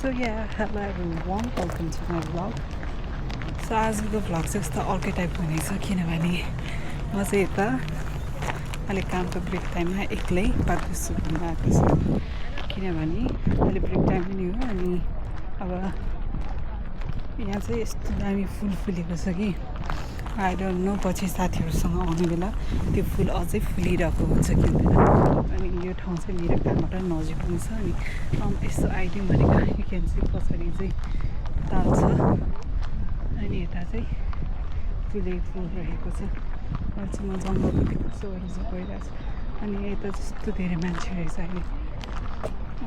So yeah, hello everyone, welcome to my vlog. So आजको vlog चाहिँ यस्तो अर्कै टाइपको हुनेछ किनभने म चाहिँ यता अहिले कामको ब्रेक टाइममा एक्लै पाक्छु घुम्न आएको छु किनभने अहिले ब्रेक टाइम पनि हो अनि अब यहाँ चाहिँ यस्तो दामी फुल फुलेको छ कि आई डोन्ट नो पछि साथीहरूसँग आउने बेला त्यो फुल अझै फुलिरहेको हुन्छ कि हुँदैन अनि यो ठाउँ चाहिँ मेरो कामबाट नजिक हुन्छ अनि यस्तो आइदिउँ भनेको यु क्यान सी पछाडि चाहिँ ताल छ अनि यता चाहिँ फुलेको फुल रहेको छ अहिले चाहिँ म जङ्गलको कस्तो गरेर चाहिँ गइरहेको छु अनि यता जस्तो धेरै मान्छे रहेछ अहिले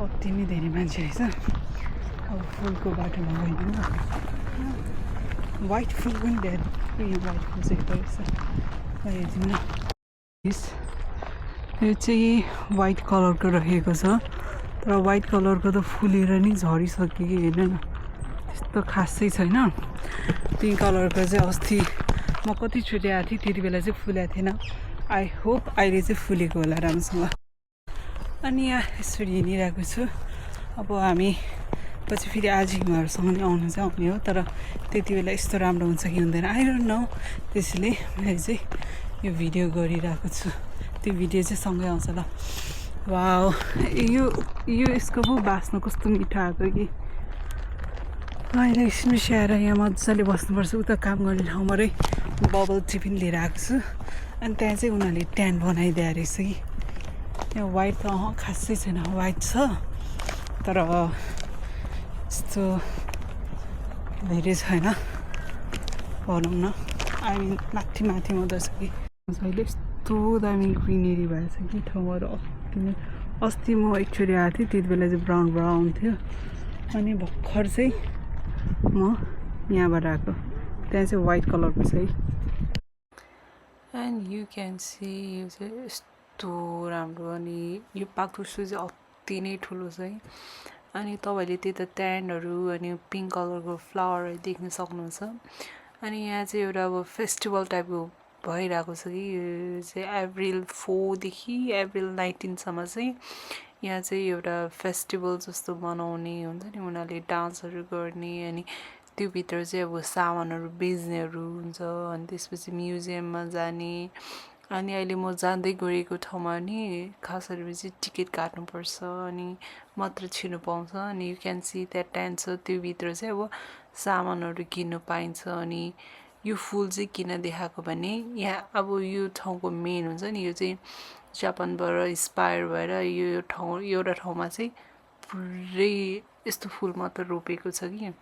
अति नै धेरै मान्छे रहेछ अब फुलको बाटोमा गइदिउँ वाइट फुल पनि धेरै यहाँ वाइट फुल चाहिँ रहेछ हेरिदिउँ न यो चाहिँ वाइट कलरको रहेको छ तर वाइट कलरको त फुलेर नि झरिसक्यो कि हेर्नु न त्यस्तो खासै छैन पिङ्क कलरको चाहिँ अस्ति म कतिचोटि आएको थिएँ त्यति बेला चाहिँ फुलेको थिएन आई होप अहिले चाहिँ फुलेको होला राम्रोसँग अनि यहाँ यसरी हिँडिरहेको छु अब हामी पछि फेरि आज हिमाहरूसँग नै आउनु चाहिँ आउने हो तर त्यति बेला यस्तो राम्रो हुन्छ कि हुँदैन आई डोन्ट नो त्यसैले मैले चाहिँ यो भिडियो गरिरहेको छु त्यो भिडियो चाहिँ सँगै आउँछ ल वाउ यो यसको पो बास्न कस्तो मिठो आएको कि अहिले स्पेसी आएर यहाँ मजाले बस्नुपर्छ उता काम गर्ने ठाउँबाटै बबल टी पनि लिएर आएको छु अनि त्यहाँ चाहिँ उनीहरूले ट्यान बनाइदिएको रहेछ कि यहाँ वाइट त खासै छैन वाइट छ तर यस्तो धेरै छैन भनौँ न आई मिन माथि माथि हुँदैछ कि अहिले यस्तो दामी ग्रिनेरी भएछ कि ठाउँहरू अस्ति म एकचोटि आएको थिएँ त्यति बेला चाहिँ ब्राउन ब्राउन थियो अनि भर्खर चाहिँ म यहाँबाट आएको त्यहाँ चाहिँ वाइट कलरको छ है एन्ड यु क्यान सी यो चाहिँ यस्तो राम्रो अनि यो पाक्टुसु चाहिँ अति नै ठुलो छ है अनि तपाईँले त्यता ट्यान्डहरू अनि पिङ्क कलरको फ्लावरहरू देख्न सक्नुहुन्छ अनि यहाँ चाहिँ एउटा अब फेस्टिभल टाइपको भइरहेको छ कि यो चाहिँ अप्रिल 4 देखि अप्रिल 19सम्म चाहिँ यहाँ चाहिँ एउटा फेस्टिभल जस्तो मनाउने हुन्छ नि उनीहरूले डान्सहरू गर्ने अनि त्योभित्र चाहिँ अब सामानहरू बेच्नेहरू हुन्छ अनि त्यसपछि म्युजियममा जाने अनि अहिले म जाँदै गएको ठाउँमा नि खास गरेर चाहिँ टिकट काट्नुपर्छ अनि मात्र छिर्नु पाउँछ अनि यु क्यान सी त्यहाँ टेन्ट छ त्योभित्र चाहिँ अब सामानहरू किन्नु पाइन्छ अनि यो फुल चाहिँ किन देखाएको भने यहाँ अब यो ठाउँको मेन हुन्छ नि यो चाहिँ जापानबाट इन्सपायर भएर यो ठाउँ एउटा ठाउँमा चाहिँ पुरै यस्तो फुल मात्र रोपेको छ कि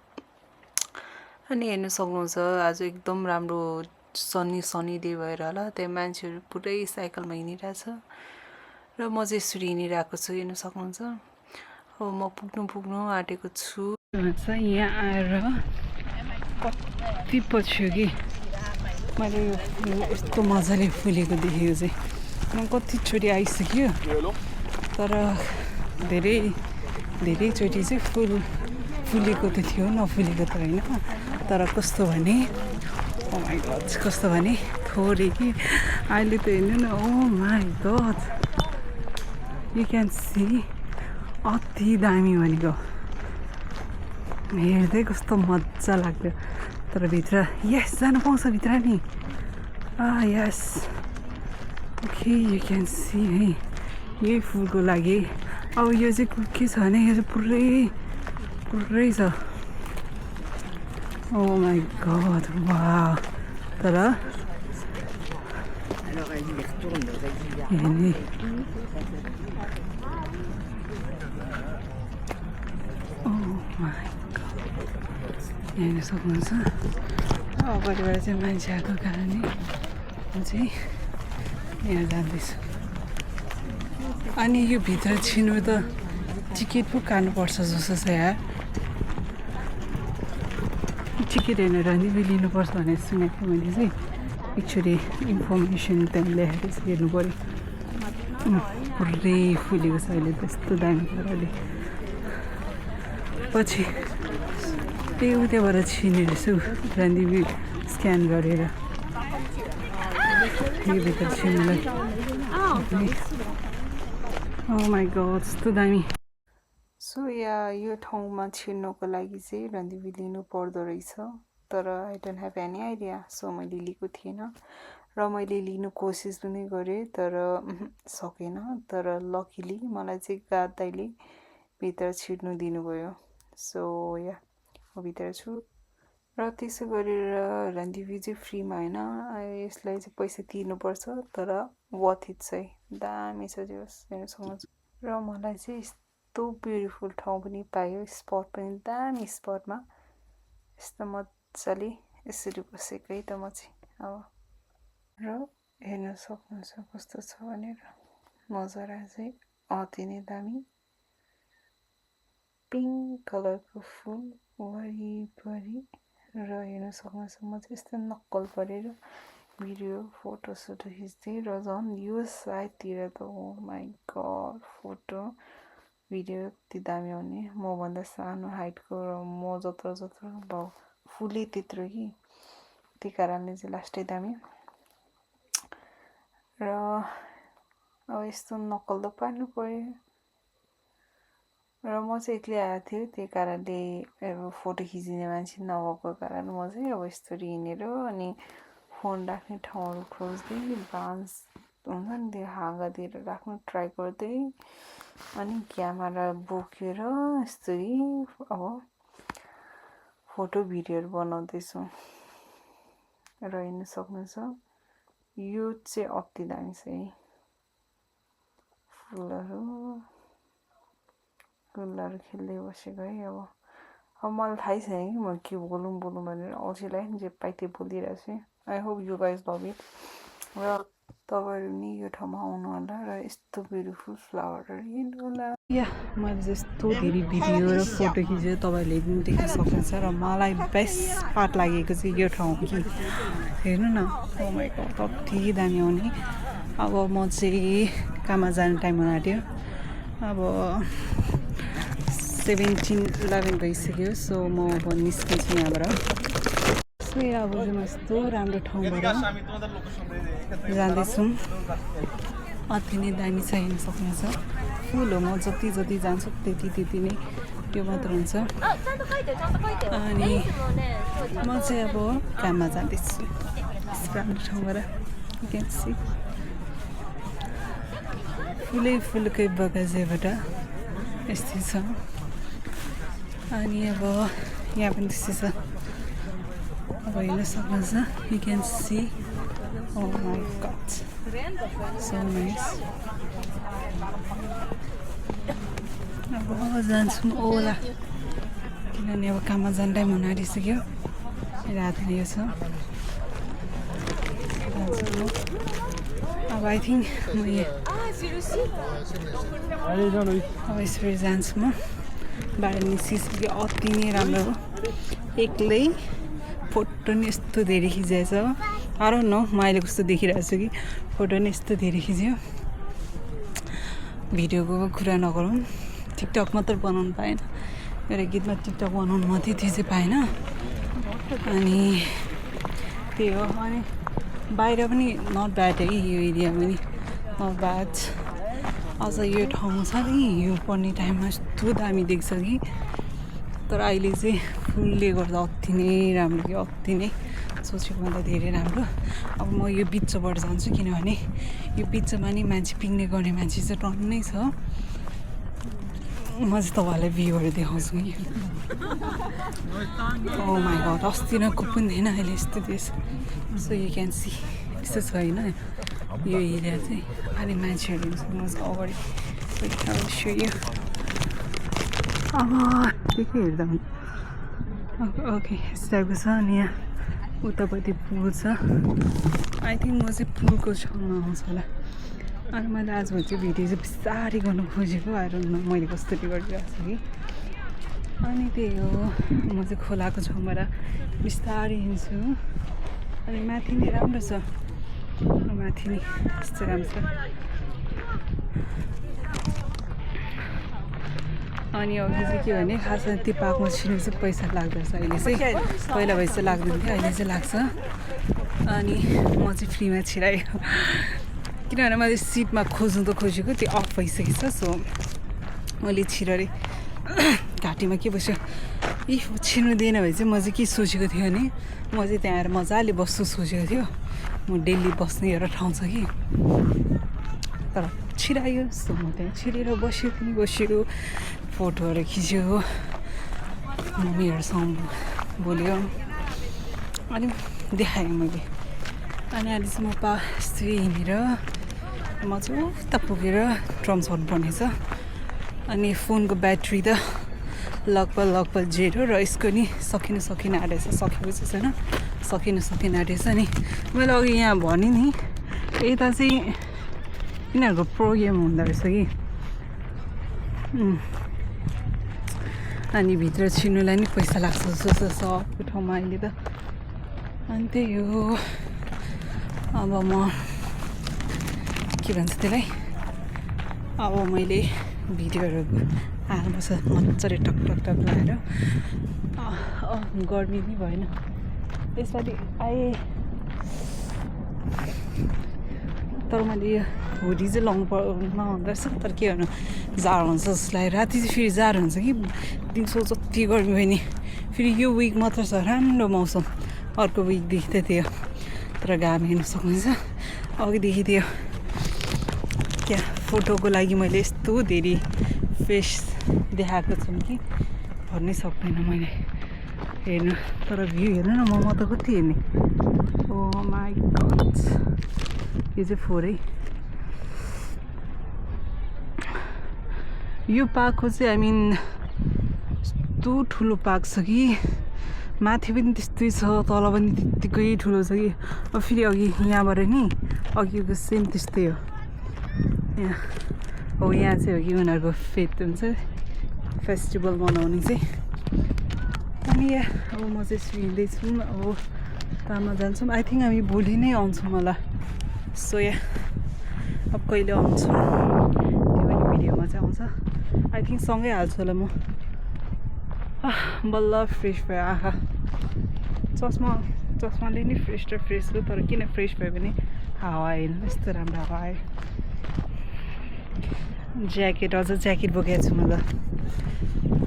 अनि हेर्नु सक्नुहुन्छ आज एकदम राम्रो सनी डे भएर होला त्यहाँ मान्छेहरू पुरै साइकलमा हिँडिरहेछ र म चाहिँ यसरी हिँडिरहेको छु हेर्नु सक्नुहुन्छ अब म पुग्नु आँटेको छु यहाँ आएर कति पछि कि मैले यो फुल यस्तो मजाले फुलेको देखेको चाहिँ म कतिचोटि आइसक्यो तर धेरैचोटि चाहिँ फुलेको त थियो नफुलेको त होइन तर कस्तो भने ओ माई गड कस्तो भने थोरै कि अहिले त हेर्नु न oh my god you can see अति दामी भनेको हेर्दै कस्तो मजा लाग्यो तर भित्र यस जानु पाउँछ भित्र नि यस ओके यु क्यान सी है यही फुलको लागि अब यो चाहिँ के छ भने यो चाहिँ पुरै छ ओ माई गड वाह तर हेर्ने ओ माई गड हेर्न सक्नुहुन्छ अगाडिबाट चाहिँ मान्छे आएको कारणले म चाहिँ यहाँ जाँदैछु अनि यो भित्र छिर्नु त टिकट पो काट्नुपर्छ जस्तो छ यार टिकट हेरेर नि लिनुपर्छ भनेर सुनेको मैले चाहिँ एकचोटि इन्फर्मेसन त्यहाँ लेखेको चाहिँ हेर्नु पऱ्यो पुरै फुलेको छ अहिले त्यस्तो दामी पाराले पछि त्यही उताबाट छिर्नेरहेछु रान्दिबी स्क्यान गरेर यो भित्र छिर्नुलाई ओ माई गड यस्तो दामी सो यो ठाउँमा छिर्नको लागि चाहिँ रणदीपी लिनु पर्दो रहेछ तर I don't have any idea so मैले लिएको थिएन र मैले लिनु कोसिस पनि गरेँ तर सकेन तर लकिली मलाई चाहिँ गाद दाइले भित्र छिर्नु दिनुभयो सो म भित्र छु र त्यसो गरेर रणदीपी चाहिँ फ्रीमा होइन यसलाई चाहिँ पैसा तिर्नुपर्छ तर वर्थ इट चाहिँ दामी छ जो हेर्न सक्नुहुन्छ र मलाई चाहिँ यस्तो ब्युटिफुल ठाउँ पनि पायो स्पट पनि दामी स्पटमा यस्तो मजाले यसरी बसेको है त म चाहिँ अब र हेर्न सक्नुहुन्छ कस्तो छ भनेर नजारा चाहिँ अति नै दामी पिङ्क कलरको फुल वरिपरि र हेर्न सक्नुहुन्छ म चाहिँ यस्तो नक्कल परेर भिडियो फोटोसोटो खिच्दै र झन् यो साइडतिर त ओ माई गड फोटो भिडियो यति दामी आउने मभन्दा सानो हाइटको र म जत्रो अब फुलै त्यत्रो कि त्यही कारणले चाहिँ लास्टै दामी र अब यस्तो नक्कल त पार्नु पर्यो र म चाहिँ एक्लै आएको थियो त्यही कारणले अब फोटो खिचिने मान्छे नभएको कारण म चाहिँ अब यस्तरी हिँडेर अनि फोन राख्ने ठाउँहरू खोज्दै बाँस हुन्छ नि त्यो हाँगातिर राख्नु ट्राई गर्दै अनि क्यामेरा बोकेर यस्तरी अब फोटो भिडियोहरू बनाउँदैछु र हेर्न सक्नुहुन्छ यो चाहिँ अति दामी छ है फुलहरू खेल्दै बसेको है अब मलाई थाहै छैन कि म के बोलौँ भनेर अल्छीलाई जे पाइ त्यो बोलिरहेको छु I hope you guys love it र तपाईँहरू नि यो ठाउँमा आउनु होला र यस्तो ब्युटिफुल फ्लावरहरू हेर्नु होला मैले जस्तो धेरै भिडियो र फोटो खिचेर तपाईँहरूले पनि देख्न सक्नुहुन्छ र मलाई बेस्ट पार्ट लागेको चाहिँ यो ठाउँ कि हेर्नु न ओ माई गड कति दामी आउने अब म चाहिँ काममा जाने टाइम हुन आँट्यो अब 11 भइसक्यो सो म अब निस्किन्छु यहाँबाट सो अब चाहिँ म यस्तो राम्रो ठाउँबाट जाँदैछु अति नै दामी छ हेर्न सक्नुहुन्छ फुल हो म जति जान्छु त्यति नै त्यो मात्र हुन्छ अनि म चाहिँ अब काममा जाँदैछु राम्रो ठाउँबाट क्यान्सी फुलकै बगैँचाबाट यस्तै छ अनि अब यहाँ पनि त्यस्तै छ अब हेर्न सक्नुहुन्छ you can see oh my god so nice अब जान्छौँ ओला किनभने अब काममा जाने टाइम हुन आँटिसक्यो रात यो छ अब आई थिङ्क म अब यसरी जान्छु म बाहिर निस्किसक्यो अति नै राम्रो हो एक्लै फोटो नि यस्तो धेरै खिचेछ आरो न म अहिले कस्तो देखिरहेको छु कि फोटो नि यस्तो धेरै खिच्यो भिडियोको कुरा नगरौँ टिकटक मात्र बनाउनु पाएन मेरो गीतमा टिकटक बनाउनु मात्रै त्यो चाहिँ पाएन अनि त्यही हो अनि बाहिर पनि नट ब्याड है यो एरिया पनि नट ब्याड अझ यो ठाउँ छ नि हिउँ पर्ने टाइममा यस्तो दामी देख्छ कि तर अहिले चाहिँ फुलले गर्दा अति नै राम्रो कि अति नै सोचेको भन्दा धेरै राम्रो अब म यो बिचबाट जान्छु किनभने यो बिचमा नि मान्छे पिकनिक गर्ने मान्छे चाहिँ टन्नै छ म चाहिँ तपाईँहरूलाई भ्यूहरू देखाउँछु कि ओ माई गड अस्ति न पनि थिएन अहिले यस्तो देश सो यु क्यान सी यस्तो छ होइन यो एरिया चाहिँ अनि मान्छेहरू अगाडि सो यो अब के हेर्दा हुन्छ ओके यस्तो टाइपको छ अनि यहाँ उतापट्टि पुल छ आई थिङ्क म चाहिँ पुलको छेउमा आउँछु होला अनि मैले आजभोलि चाहिँ भिडियो चाहिँ बिस्तारै गर्नु खोजेको आएर मैले कस्तरी गरिरहेको छु कि अनि त्यही हो म चाहिँ खोलाको छेउबाट बिस्तारै हिँड्छु अनि माथि नै राम्रो छ माथि नै यस्तो राम्रो छ अनि अघि चाहिँ के भने खासमा त्यो पार्कमा छिर्नु चाहिँ पैसा लाग्दो रहेछ अहिले चाहिँ पहिला भए चाहिँ लाग्दैन थियो अहिले चाहिँ लाग्छ अनि म चाहिँ फ्रीमा छिराएँ किनभने मैले सिटमा खोज्नु त खोजेको त्यो अफ भइसकेको छ सो मैले छिरेर घाँटीमा के बस्यो छिर्नु दिएन भए चाहिँ म चाहिँ के सोचेको थिएँ भने म चाहिँ त्यहाँ आएर मजाले बस्छु सोचेको थियो म डेली बस्ने एउटा ठाउँ छ कि तर छिरायो सो म त्यहाँ छिरेर बस्यो फोटोहरू खिच्यो मम्मीहरूसँग बोल्यो अनि देखाएँ मैले अनि अहिले चाहिँ म यस्तो हिँडेर म चाहिँ उता पुगेर ड्रम्स गर्नुपर्ने छ अनि फोनको ब्याट्री त लगभग जेरो र यसको नि सकिन आँटेछ सकेको चाहिँ छैन सकिन आँटेछ नि मैले अघि यहाँ भने नि यता चाहिँ यिनीहरूको प्रोग्राम हुँदो रहेछ कि अनि भित्र छिर्नुलाई नि पैसा लाग्छ जस्तो छ सबको ठाउँमा अहिले त अनि त्यही हो अब म के भन्छ त्यसलाई अब मैले भिडियोहरू हाल्नुपर्छ मजाले टक लगाएर गर्मी नि भएन यसपालि आएँ तर मैले यो हुडी चाहिँ नहुँदो रहेछ तर के गर्नु जाडो हुन्छ जस्तो लाग्यो राति चाहिँ फेरि जाडो हुन्छ कि दिउँसो जति गर्मी भयो नि फेरि यो विक मात्र छ राम्रो मौसम अर्को विकदेखि त थियो तर घाम हेर्नु सक्नुहुन्छ अघिदेखि थियो क्या फोटोको लागि मैले यस्तो धेरै फेस देखाएको छु कि भन्नै सक्दैन मैले हेर्नु तर भ्यू हेर्नु न म त कति हेर्ने ओ माई गड यो चाहिँ 4 है यो पार्कको चाहिँ आई मिन यस्तो ठुलो पार्क छ कि माथि पनि त्यस्तै छ तल पनि त्यत्तिकै ठुलो छ कि अब फेरि अघि यहाँबाट नि अघिको सेम त्यस्तै हो यहाँ हो यहाँ चाहिँ हो कि उनीहरूको फेथ हुन्छ फेस्टिभल मनाउने चाहिँ अनि यहाँ अब म चाहिँ हिँड्दैछु अब काममा जान्छौँ आई थिङ्क हामी भोलि नै आउँछौँ होला सो यहाँ अब कहिले आउँछौँ त्यो पनि भिडियोमा चाहिँ आउँछ आई थिङ्क सँगै हाल्छु होला म बल्ल फ्रेस भयो आँखा चस्माले नि फ्रेस हो तर किन फ्रेस भयो भने हावा आएन यस्तो राम्रो हावा आयो ज्याकेट अझ ज्याकेट बोकेको छु म त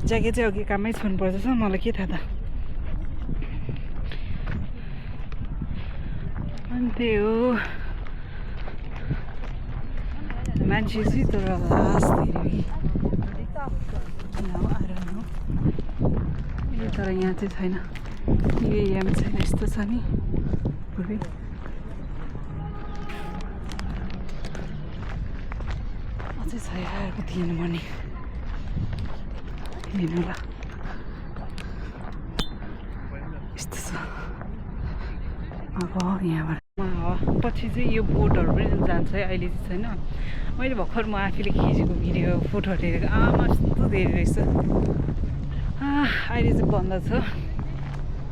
ज्याकेट चाहिँ अघि कामै छोड्नु पर्दैछ मलाई के थाहा त अनि त्यही हो मान्छे चाहिँ तर लास धेरै तर यहाँ चाहिँ छैन यहाँ छैन यस्तो छ नि पुरै अझै छ यार कति हिँड्नुपर्ने हिँड्नु ल यस्तो छ अब यहाँबाट पछि चाहिँ यो बोटहरू पनि जान्छ है अहिले चाहिँ छैन मैले भर्खर म आफैले खिचेको भिडियो फोटोहरू हेरेको आमा यस्तो धेरै रहेछ अहिले चाहिँ बन्द छ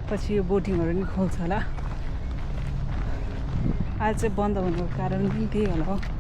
पछि यो बोटिङहरू नि खोल्छ होला आज चाहिँ बन्द हुनुको कारण पनि त्यही होला